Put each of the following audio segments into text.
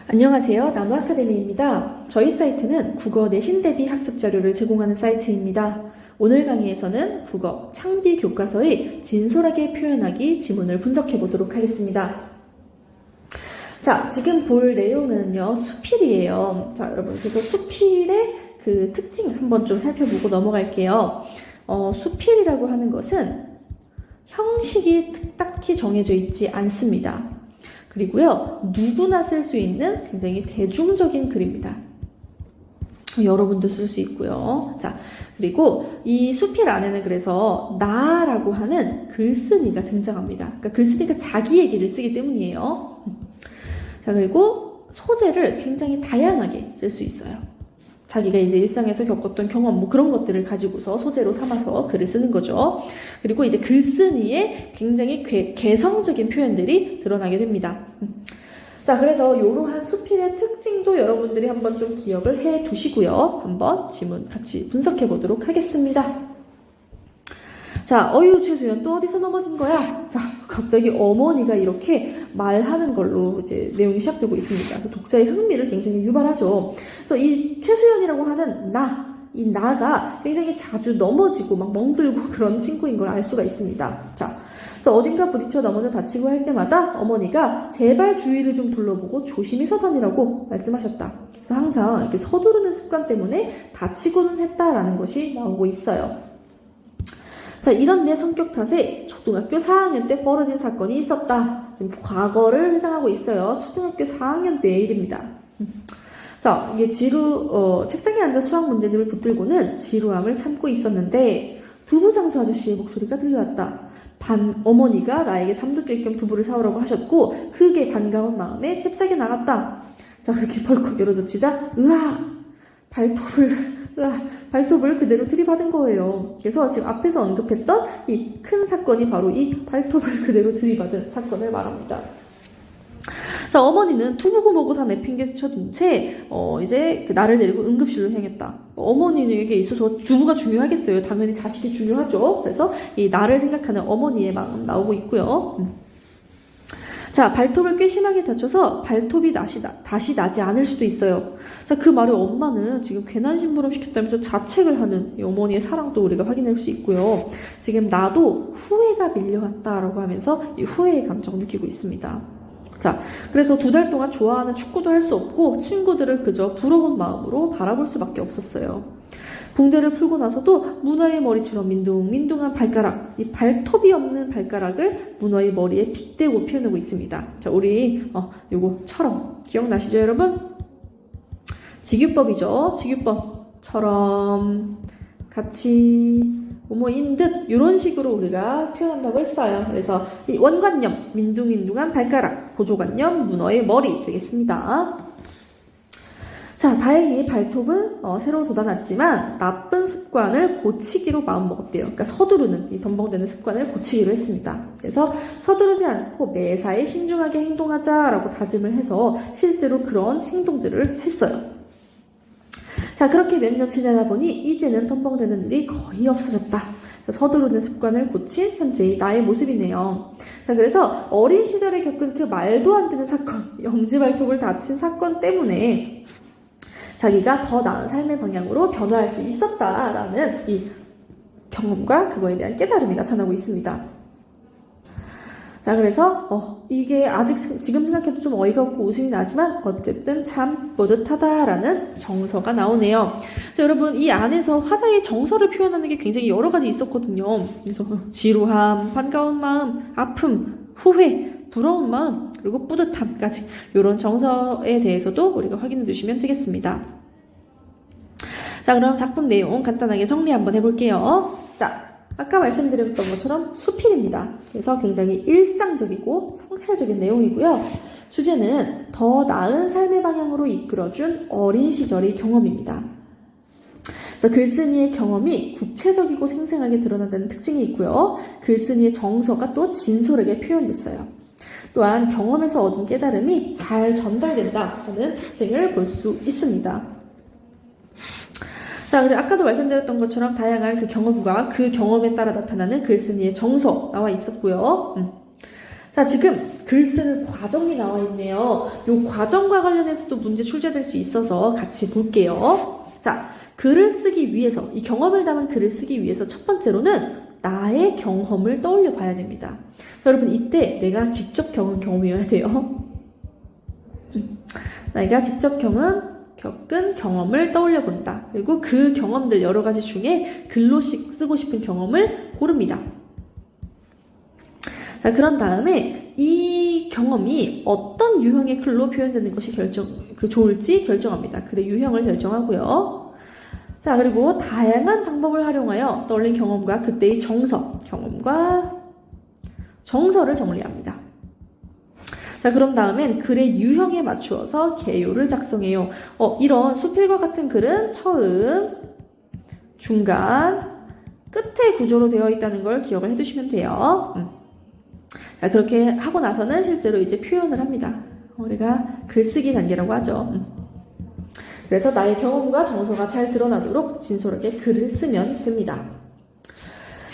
안녕하세요. 나무아카데미입니다. 저희 사이트는 국어 내신 대비 학습 자료를 제공하는 사이트입니다. 오늘 강의에서는 국어 창비 교과서의 진솔하게 표현하기 지문을 분석해 보도록 하겠습니다. 자, 지금 볼 내용은요, 수필이에요. 자, 여러분, 그래서 수필의 그 특징 한번 좀 살펴보고 넘어갈게요. 수필이라고 하는 것은 형식이 딱히 정해져 있지 않습니다. 그리고요, 누구나 쓸 수 있는 굉장히 대중적인 글입니다. 여러분도 쓸 수 있고요. 자, 그리고 이 수필 안에는 그래서 나라고 하는 글쓴이가 등장합니다. 그러니까 글쓴이가 자기 얘기를 쓰기 때문이에요. 자, 그리고 소재를 굉장히 다양하게 쓸 수 있어요. 자기가 이제 일상에서 겪었던 경험, 뭐 그런 것들을 가지고서 소재로 삼아서 글을 쓰는 거죠. 그리고 이제 글쓴이의 굉장히 개성적인 표현들이 드러나게 됩니다. 자, 그래서 이러한 수필의 특징도 여러분들이 한번 좀 기억을 해 두시고요. 한번 지문 같이 분석해 보도록 하겠습니다. 자, 어유 최수연 또 어디서 넘어진 거야? 자, 갑자기 어머니가 이렇게 말하는 걸로 이제 내용이 시작되고 있습니다. 그래서 독자의 흥미를 굉장히 유발하죠. 그래서 이 최수연이라고 하는 이 나가 굉장히 자주 넘어지고 막 멍들고 그런 친구인 걸 알 수가 있습니다. 자, 그래서 어딘가 부딪혀 넘어져 다치고 할 때마다 어머니가 제발 주위를 좀 둘러보고 조심히 서 다니라고 말씀하셨다. 그래서 항상 이렇게 서두르는 습관 때문에 다치고는 했다라는 것이 나오고 있어요. 자, 이런 내 성격 탓에 초등학교 4학년 때 벌어진 사건이 있었다. 지금 과거를 회상하고 있어요. 초등학교 4학년 때의 일입니다. 자, 이게 책상에 앉아 수학 문제집을 붙들고는 지루함을 참고 있었는데 두부장수 아저씨의 목소리가 들려왔다. 어머니가 나에게 잠도 깰 겸 두부를 사오라고 하셨고 그게 반가운 마음에 잽싸게 나갔다. 자, 그렇게 벌컥 열어젖히자 으악! 발톱을 그대로 들이받은 거예요. 그래서 지금 앞에서 언급했던 이 큰 사건이 바로 이 발톱을 그대로 들이받은 사건을 말합니다. 자, 어머니는 두부고 뭐고 다 내팽개쳐둔 채 이제 나를 데리고 응급실로 향했다. 어머니에게 있어서 두부가 중요하겠어요. 당연히 자식이 중요하죠. 그래서 이 나를 생각하는 어머니의 마음 나오고 있고요. 자, 발톱을 꽤 심하게 다쳐서 발톱이 다시 나지 않을 수도 있어요. 자, 그 말을 엄마는 지금 괜한 심부름 시켰다면서 자책을 하는 이 어머니의 사랑도 우리가 확인할 수 있고요. 지금 나도 후회가 밀려왔다라고 하면서 이 후회의 감정을 느끼고 있습니다. 자, 그래서 2달 동안 좋아하는 축구도 할 수 없고 친구들을 그저 부러운 마음으로 바라볼 수밖에 없었어요. 붕대를 풀고 나서도 문어의 머리처럼 민둥민둥한 발가락, 이 발톱이 없는 발가락을 문어의 머리에 빗대고 표현하고 있습니다. 자, 우리 요거처럼 기억나시죠, 여러분? 직유법이죠. 직유법처럼 같이 뭐뭐인 듯 이런 식으로 우리가 표현한다고 했어요. 그래서 이 원관념, 민둥민둥한 발가락, 보조관념, 문어의 머리 되겠습니다. 자, 다행히 발톱은 새로 돋아났지만 나쁜 습관을 고치기로 마음먹었대요. 그러니까 서두르는 이 덤벙대는 습관을 고치기로 했습니다. 그래서 서두르지 않고 매사에 신중하게 행동하자라고 다짐을 해서 실제로 그런 행동들을 했어요. 자, 그렇게 몇 년 지나다 보니 이제는 덤벙대는 일이 거의 없어졌다. 서두르는 습관을 고친 현재의 나의 모습이네요. 자, 그래서 어린 시절에 겪은 그 말도 안 되는 사건, 엄지발톱을 다친 사건 때문에 자기가 더 나은 삶의 방향으로 변화할 수 있었다라는 이 경험과 그거에 대한 깨달음이 나타나고 있습니다. 자, 그래서 이게 아직 지금 생각해도 좀 어이가 없고 웃음이 나지만 어쨌든 참 뿌듯하다라는 정서가 나오네요. 자, 여러분, 이 안에서 화자의 정서를 표현하는 게 굉장히 여러 가지 있었거든요. 그래서 지루함, 반가운 마음, 아픔, 후회, 부러운 마음, 그리고 뿌듯함까지 이런 정서에 대해서도 우리가 확인해 두시면 되겠습니다. 자, 그럼 작품 내용 간단하게 정리 한번 해볼게요. 자, 아까 말씀드렸던 것처럼 수필입니다. 그래서 굉장히 일상적이고 성찰적인 내용이고요. 주제는 더 나은 삶의 방향으로 이끌어준 어린 시절의 경험입니다. 그래서 글쓴이의 경험이 구체적이고 생생하게 드러난다는 특징이 있고요. 글쓴이의 정서가 또 진솔하게 표현됐어요. 또한 경험에서 얻은 깨달음이 잘 전달된다는 특징을 볼 수 있습니다. 자, 그리고 아까도 말씀드렸던 것처럼 다양한 그 경험과 그 경험에 따라 나타나는 글쓴이의 정서 나와 있었고요. 자, 지금 글 쓰는 과정이 나와 있네요. 이 과정과 관련해서도 문제 출제될 수 있어서 같이 볼게요. 자, 글을 쓰기 위해서, 이 경험을 담은 글을 쓰기 위해서 첫 번째로는 나의 경험을 떠올려 봐야 됩니다. 자, 여러분, 이때 내가 직접 겪은 경험이어야 돼요. 내가 직접 겪은 경험을 떠올려 본다. 그리고 그 경험들 여러 가지 중에 글로 쓰고 싶은 경험을 고릅니다. 자, 그런 다음에 이 경험이 어떤 유형의 글로 표현되는 것이 좋을지 결정합니다. 글의 유형을 결정하고요. 자, 그리고 다양한 방법을 활용하여 떠올린 경험과 그때의 경험과 정서를 정리합니다. 자, 그럼 다음엔 글의 유형에 맞추어서 개요를 작성해요. 이런 수필과 같은 글은 처음, 중간, 끝의 구조로 되어 있다는 걸 기억을 해두시면 돼요. 자, 그렇게 하고 나서는 실제로 이제 표현을 합니다. 우리가 글쓰기 단계라고 하죠. 그래서 나의 경험과 정서가 잘 드러나도록 진솔하게 글을 쓰면 됩니다.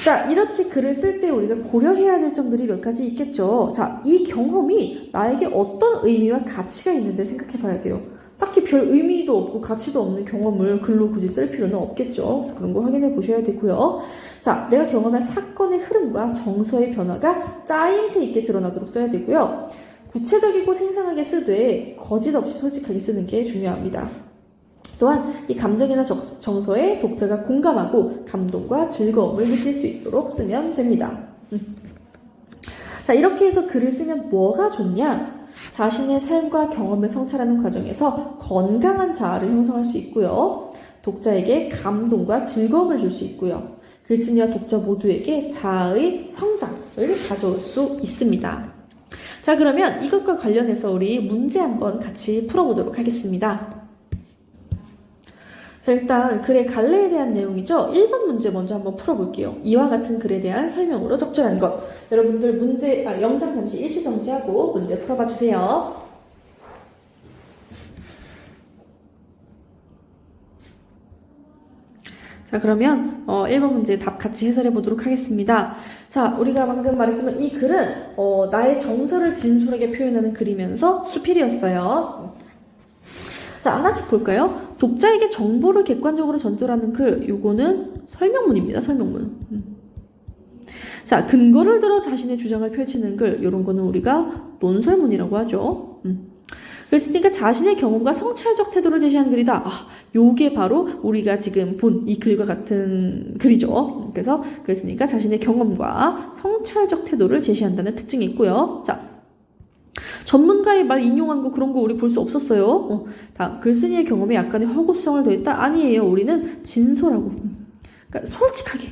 자, 이렇게 글을 쓸 때 우리가 고려해야 될 점들이 몇 가지 있겠죠. 자, 이 경험이 나에게 어떤 의미와 가치가 있는지 생각해 봐야 돼요. 딱히 별 의미도 없고 가치도 없는 경험을 글로 굳이 쓸 필요는 없겠죠. 그래서 그런 거 확인해 보셔야 되고요. 자, 내가 경험한 사건의 흐름과 정서의 변화가 짜임새 있게 드러나도록 써야 되고요. 구체적이고 생생하게 쓰되 거짓 없이 솔직하게 쓰는 게 중요합니다. 또한 이 감정이나 정서에 독자가 공감하고 감동과 즐거움을 느낄 수 있도록 쓰면 됩니다. 자, 이렇게 해서 글을 쓰면 뭐가 좋냐? 자신의 삶과 경험을 성찰하는 과정에서 건강한 자아를 형성할 수 있고요. 독자에게 감동과 즐거움을 줄 수 있고요. 글쓴이와 독자 모두에게 자아의 성장을 가져올 수 있습니다. 자, 그러면 이것과 관련해서 우리 문제 한번 같이 풀어보도록 하겠습니다. 자, 일단 글의 갈래에 대한 내용이죠. 1번 문제 먼저 한번 풀어볼게요. 이와 같은 글에 대한 설명으로 적절한 것. 여러분들 영상 잠시 일시 정지하고 문제 풀어봐 주세요. 자, 그러면 1번 문제 답 같이 해설해 보도록 하겠습니다. 자, 우리가 방금 말했지만 이 글은 나의 정서를 진솔하게 표현하는 글이면서 수필이었어요. 자, 하나씩 볼까요? 독자에게 정보를 객관적으로 전달하는 글, 요거는 설명문입니다. 설명문. 자, 근거를 들어 자신의 주장을 펼치는 글, 요런 거는 우리가 논설문이라고 하죠. 그랬으니까 자신의 경험과 성찰적 태도를 제시하는 글이다. 요게 바로 우리가 지금 본 이 글과 같은 글이죠. 그랬으니까 자신의 경험과 성찰적 태도를 제시한다는 특징이 있고요. 자, 전문가의 말 인용한 거 그런 거 우리 볼 수 없었어요. 다음, 글쓴이의 경험에 약간의 허구성을 더했다? 아니에요. 우리는 진솔하고, 그러니까 솔직하게,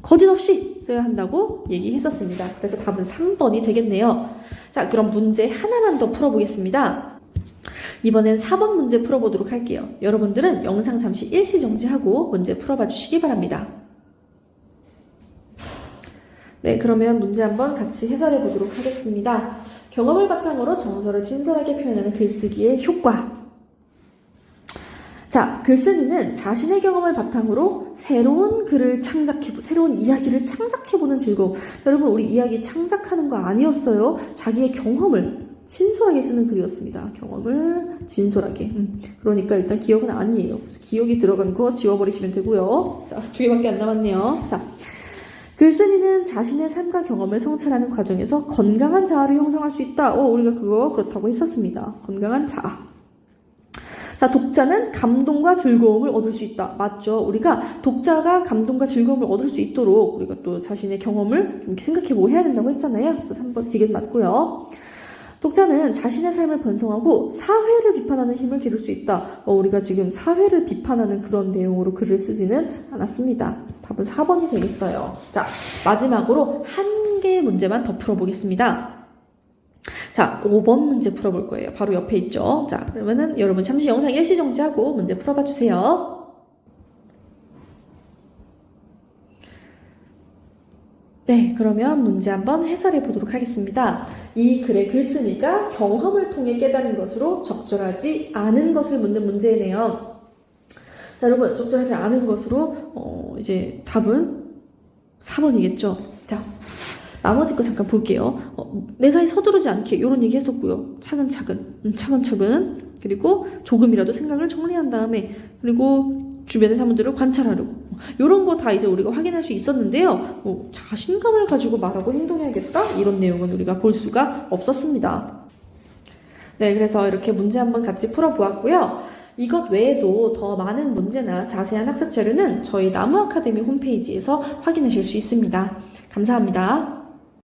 거짓 없이 써야 한다고 얘기했었습니다. 그래서 답은 3번이 되겠네요. 자, 그럼 문제 하나만 더 풀어보겠습니다. 이번엔 4번 문제 풀어보도록 할게요. 여러분들은 영상 잠시 일시 정지하고 문제 풀어봐 주시기 바랍니다. 네, 그러면 문제 한번 같이 해설해 보도록 하겠습니다. 경험을 바탕으로 정서를 진솔하게 표현하는 글쓰기의 효과. 자, 글쓴이는 자신의 경험을 바탕으로 새로운 이야기를 창작해보는 즐거움. 여러분, 우리 이야기 창작하는 거 아니었어요. 자기의 경험을 진솔하게 쓰는 글이었습니다. 경험을 진솔하게. 그러니까 일단 기억은 아니에요. 기억이 들어간 거 지워버리시면 되고요. 자, 2개밖에 안 남았네요. 자, 글쓴이는 자신의 삶과 경험을 성찰하는 과정에서 건강한 자아를 형성할 수 있다. 우리가 그거 그렇다고 했었습니다. 건강한 자아. 자, 독자는 감동과 즐거움을 얻을 수 있다. 맞죠? 우리가 독자가 감동과 즐거움을 얻을 수 있도록 우리가 또 자신의 경험을 좀 생각해보고 해야 된다고 했잖아요. 그래서 3번 디귿 맞고요. 독자는 자신의 삶을 번성하고 사회를 비판하는 힘을 기를 수 있다. 우리가 지금 사회를 비판하는 그런 내용으로 글을 쓰지는 않았습니다. 그래서 답은 4번이 되겠어요. 자, 마지막으로 한 개의 문제만 더 풀어보겠습니다. 자, 5번 문제 풀어볼 거예요. 바로 옆에 있죠. 자, 그러면은 여러분 잠시 영상 일시 정지하고 문제 풀어봐 주세요. 네, 그러면 문제 한번 해설해 보도록 하겠습니다. 이 글의 글쓴이가 경험을 통해 깨달은 것으로 적절하지 않은 것을 묻는 문제네요. 자, 여러분, 적절하지 않은 것으로 이제 답은 4번이겠죠. 자, 나머지 거 잠깐 볼게요. 매사에 서두르지 않게 이런 얘기 했었고요. 차근차근. 그리고 조금이라도 생각을 정리한 다음에, 그리고 주변의 사람들을 관찰하려고. 이런 거 다 이제 우리가 확인할 수 있었는데요. 자신감을 가지고 말하고 행동해야겠다? 이런 내용은 우리가 볼 수가 없었습니다. 네, 그래서 이렇게 문제 한번 같이 풀어보았고요. 이것 외에도 더 많은 문제나 자세한 학습 자료는 저희 나무 아카데미 홈페이지에서 확인하실 수 있습니다. 감사합니다.